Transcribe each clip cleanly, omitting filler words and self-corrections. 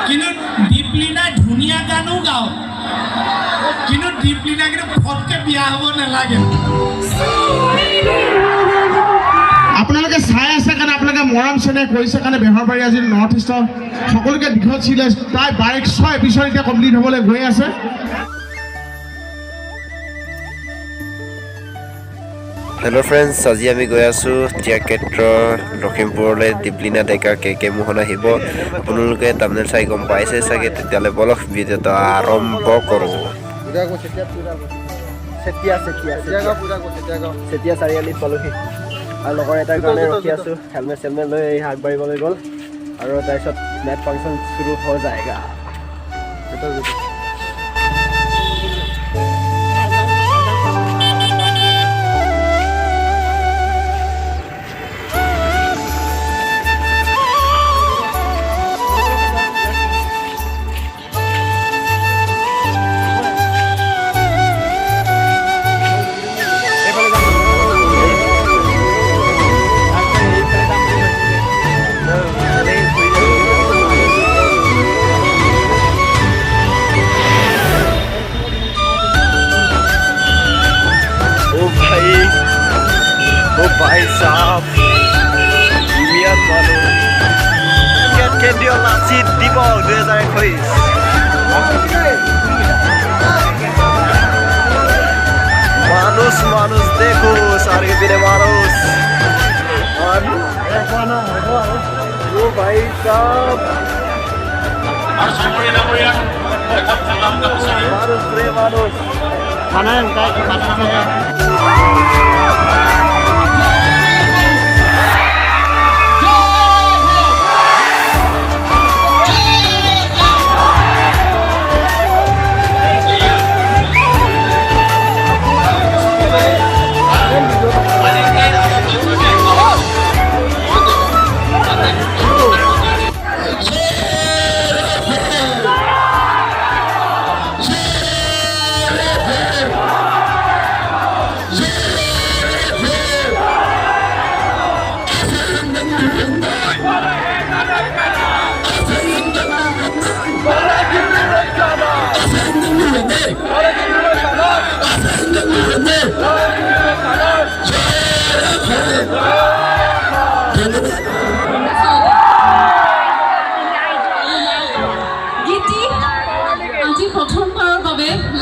কিন্তু দীপলিনা ধুনীয়া গানো গাও কিন্তু দীপলিনা কিন্তু ফটকে বিয়া হ'ব নালাগে আপোনালোকে চাই আছে কাৰণে আপোনালোকে মৰম চেনেহ কৰিছে কাৰণে বেহৰবাৰী আজি নৰ্থ ইষ্টৰ সকলোকে দীঘল চিৰিজ প্ৰায় 2200 এপিছড এতিয়া কমপ্লিট হ'বলৈ গৈ আছে हेलो फ्रेंड्स আজি আমি গৈ আছো টিয়াকেট্ৰ লখিমপুৰলৈ দীপলিনা ডেকা কে মোহন আহিব আপোনালোকে তামনেল চাই গম পাইছে চাগে তেতিয়ালে বলক ভিডিঅ'টো আৰম্ভ কৰোঁ সেতিয়া চাৰিআলিত পালোহি আৰু লগৰ এটাৰ কাৰণে ৰখি আছোঁ হেলমেট চেলমেট লৈ আগবাঢ়িবলৈ গ'ল আৰু তাৰপিছত নেট ফাংচন শুৰু হৈ যায়গা भाई साहब ইমিয়ান মানুহ কেন্দ্ৰীয় লাচিত দিৱস 2021 মানুষ দেখো চাৰিদিকে মানুষ ও ভাই সাহেব মানুষ ৰে মানুষ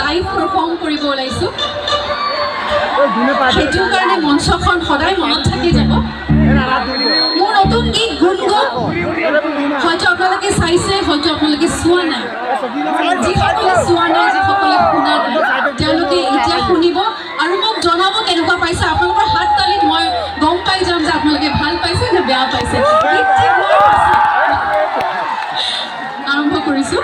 লাইভ পাৰফৰ্ম কৰিব ওলাইছো সেইটো কাৰণে মঞ্চখন সদায় মনত থাকি যাব মোৰ নতুন গীত গুণগুণ হয়তো আপোনালোকে চাইছে হয়তো আপোনালোকে চোৱা নাই যিসকলে চোৱা নাই যিসকলে শুনা নাই তেওঁলোকে এতিয়া শুনিব আৰু মোক জনাব কেনেকুৱা পাইছে আপোনালোকৰ হাত তালিত মই গম পাই যাম যে আপোনালোকে ভাল পাইছে নে বেয়া পাইছে আৰম্ভ কৰিছোঁ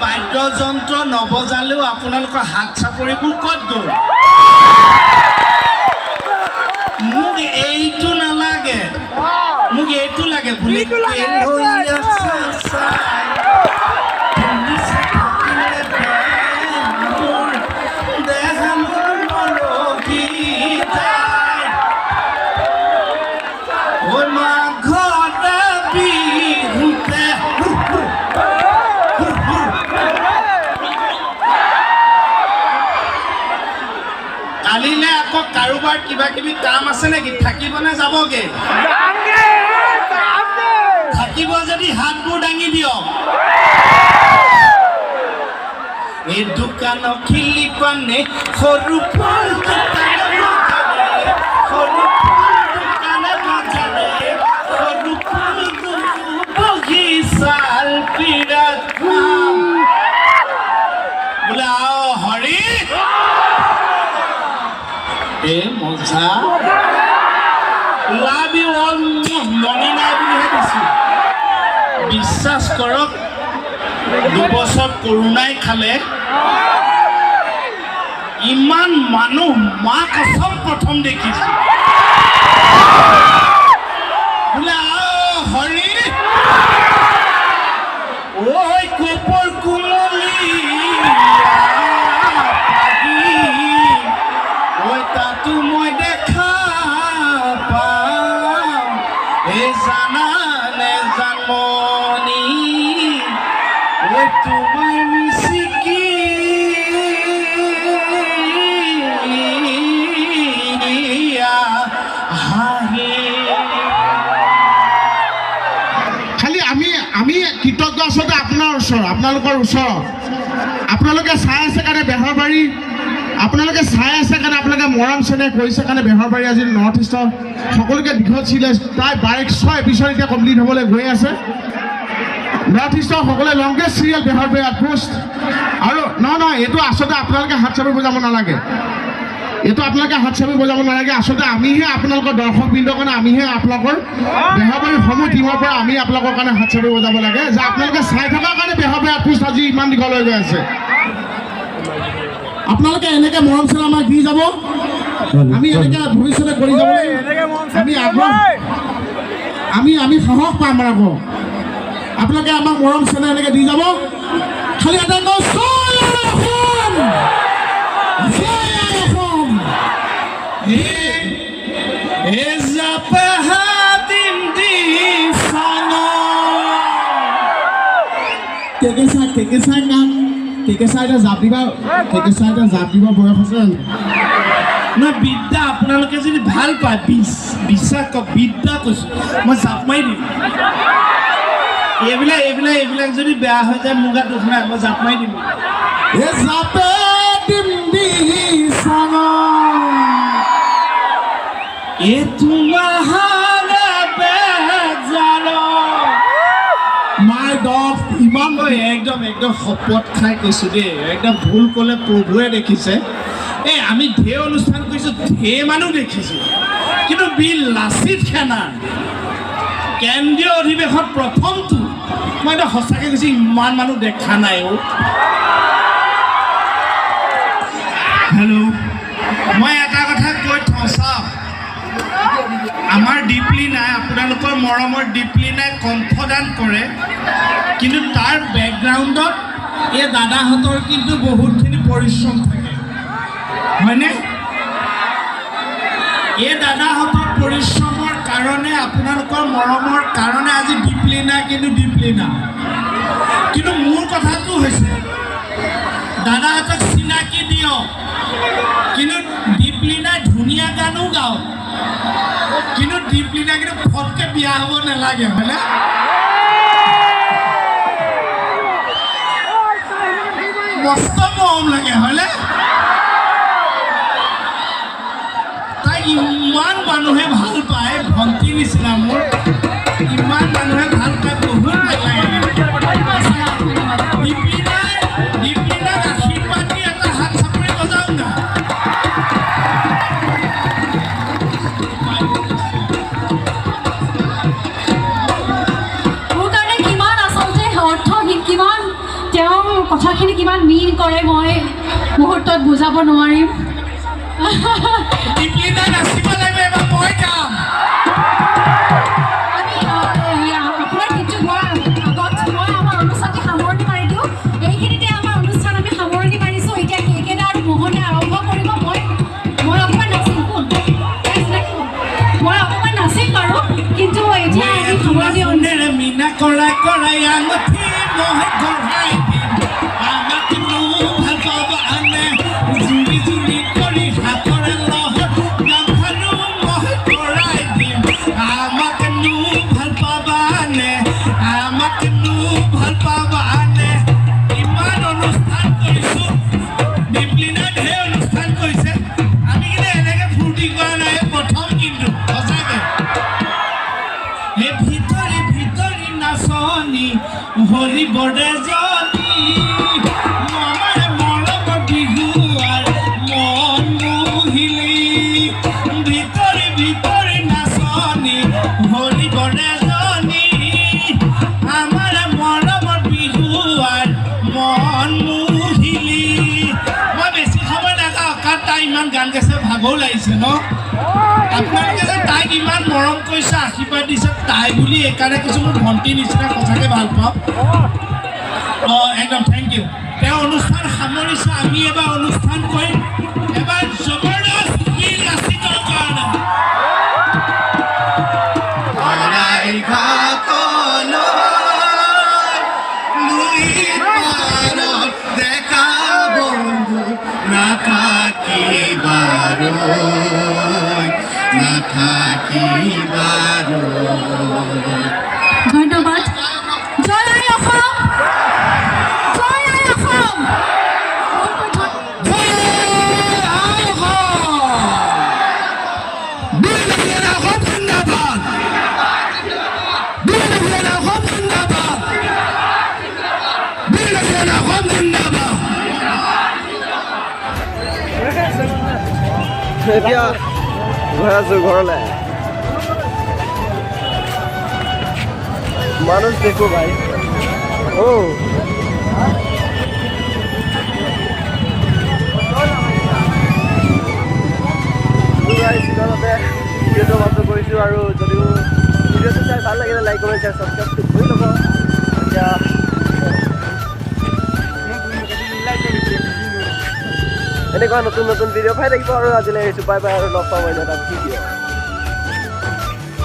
বাদ্যযন্ত্ৰ নবজালেও আপোনালোকৰ হাত চাপৰিবোৰ ক'ত গ'ল? মোক এইটো নালাগে, মোক এইটো লাগে বুলি কালিলে আকৌ কাৰোবাৰ কিবা কিবি কাম আছে নেকি থাকিবনে যাবগে থাকিব যদি হাতবোৰ দাঙি দিয়ক এই দোকান খিলি পানে সৰু ফল দোকানে বজাৰে সৰু ফল বগিচাৰ বিৰাট কাম বোলে আও হৰি এ মজা লাভ ইউ অল মনি নাই বুলিহে দিছো বিশ্বাস কৰক 2 বছৰ কৰোণাই খালে ইমান মানুহ মা কসম প্ৰথম দেখিছো বোলে আও হৰি ঐ কোপৰ কুমলি ঐ তাতো মই দেখা পাওঁ এই জানা নে জানমনি ঐ তোমাৰ মিচিকি খালি আমি কৃতজ্ঞ আচলতে আপোনাৰ ওচৰত আপোনালোকৰ ওচৰত আপোনালোকে চাই আছে কাৰণে বেহৰবাৰী আপোনালোকে চাই আছে কাৰণে আপোনালোকে মৰম চেনেহ কৰিছে কাৰণে বেহৰবাৰী আজি নৰ্থ ইষ্টৰ সকলোকে দীঘল চিৰিজ প্ৰায় 2200 এপিছড এতিয়া কমপ্লিট হ'বলৈ গৈ আছে নৰ্থ ইষ্টৰ সকলোৱে লংগেষ্ট চিৰিয়েল বেহৰবাৰী আউটপোষ্ট আৰু নহয় এইটো আচলতে আপোনালোকে হাত চাপি বজাব নালাগে এইটো আপোনালোকে হাত চাপি বজাব নালাগে আচলতে আমিহে আপোনালোকৰ দৰ্শকবৃন্দৰ কাৰণে আমিহে আপোনালোকৰ বেহৰবাৰী সমূহ টিমৰ পৰা আমি আপোনালোকৰ কাৰণে হাত চাপি বজাব লাগে যে আপোনালোকে চাই থকাৰ কাৰণে বেহৰবাৰী আউটপোষ্ট আজি ইমান দীঘল হৈ গৈ আছে আপোনালোকে এনেকৈ মৰম চেনেহ আমাক দি যাব আমি এনেকৈ ভৱিষ্যতে কৰি যাব আমি সাহস পাম আকৌ আপোনালোকে আমাক মৰম চেনেহ এনেকৈ দি যাব খালি এটা কওঁ জয় অসম জয় অসম কেকেচা এতিয়া জাপ দিব বয়স আছে না বিদ্যা আপোনালোকে যদি ভাল পায় বিশ্বাস কৰক বিদ্যা কৈছো মই জাপ মাৰি দিম এইবিলাক যদি বেয়া হৈ যায় মোৰ গাত দুখ নাই মই জাপ মাৰি দিম একদম শপত খাই কৈছো দেই একদম ভুল ক'লে প্ৰভুৱে দেখিছে এই আমি ঢেৰ অনুষ্ঠান কৰিছোঁ ঢেৰ মানুহ দেখিছোঁ কিন্তু বিল লাচিত সেনা কেন্দ্ৰীয় অধিৱেশন প্ৰথমটো মই এতিয়া সঁচাকৈ কৈছোঁ ইমান মানুহ দেখা নাই হেল্ল' মই এটা কথা কৈ থওঁ চাওক আমাৰ দীপলিনাই আপোনালোকৰ মৰমৰ দীপলিনাই কণ্ঠদান কৰে কিন্তু তাৰ বেকগ্ৰাউণ্ডত এই দাদাহঁতৰ কিন্তু বহুতখিনি পৰিশ্ৰম থাকে হয়নে এই দাদাহঁতৰ পৰিশ্ৰমৰ কাৰণে আপোনালোকৰ মৰমৰ কাৰণে আজি দীপলিনা কিন্তু মোৰ কথাটো হৈছে দাদাহঁতক চিনাকি দিয়ক কিন্তু দীপলিনাই ধুনীয়া গানো গাওক কিন্তু দীপলিনা কিন্তু ফটকে বিয়া হ'ব নালাগে হয়নে মস্ত মৰম লাগে হয়নে তাই ইমান মানুহে ভাল পায় ভণ্টি নিচিনা মোৰ ইমান মানুহে ভাল পায় বহুত ভাল লাগে দীপলিনাক আশীৰ্বাদ দি এটা হাত চাপৰি বজাওঁ না মোৰ কাৰণে কিমান আচলতে অৰ্থহীন কিমান তেওঁ কথাখিনি কিমান মিন কৰে মই মুহূৰ্তত বুজাব নোৱাৰিম আপোনাৰ গীতটো গোৱাৰ আগত মই আমাৰ অনুষ্ঠানটি সামৰণি মাৰি দিওঁ এইখিনিতে আমাৰ অনুষ্ঠান আমি সামৰণি মাৰিছোঁ এতিয়া কেকেদা আৰু মোহনে আৰম্ভ কৰিব মই অকণমান নাচিম মই অকণমান নাচিম বাৰু কিন্তু এতিয়া আমি সামৰণি মিনা কৰাই কৰাই আঙঠি মই গঢ়াই দিম আমাক ভাল পাব আনে জুলি জুলি কৰি হাতৰে হলি বৰদেজনী আমাৰ মৰমৰ বিহু আৰু মন মোহিলি ভিতৰি ভিতৰি নাচনী হলি বৰদেজনী আমাৰ মৰমৰ বিহু আৰু মন মোহিলি মই বেছি সময় নাগাওঁ কাৰণ তাই ইমান গান গাইছে ভাগৰ লাগিছে ন আপোনালোকে যে তাইক ইমান মৰম কৰিছে আশীৰ্বাদ দিছে তাই বুলি এইকাৰণে কিছু মোৰ ভণ্টিৰ নিচিনা সঁচাকৈ ভাল পাওঁ একদম থেংক ইউ তেওঁ অনুষ্ঠান সামৰিছে আমি এবাৰ অনুষ্ঠান কৰিম এবাৰ জবৰদস্ত বীৰ লাচিতৰ কাৰণে ধন্যবাদ জয় আই অসম জয় আই অসম এতিয়া গৈ আছোঁ ঘৰলৈ মানুষ দেখো ভাই ও ভিডিঅ'টো মাত্ৰ কৰিছোঁ আৰু যদিও ভিডিঅ'টো চাই ভাল লাগিলে লাইক কমেণ্ট শ্বেয়াৰ ছাবস্ক্ৰাইবটো কৰি ল'ব এতিয়া এনেকুৱা নতুন নতুন ভিডিঅ' পাই থাকিব আৰু আজিলৈ আহিছোঁ বাই বাই আৰু লগ পাম এটা ভিডিঅ'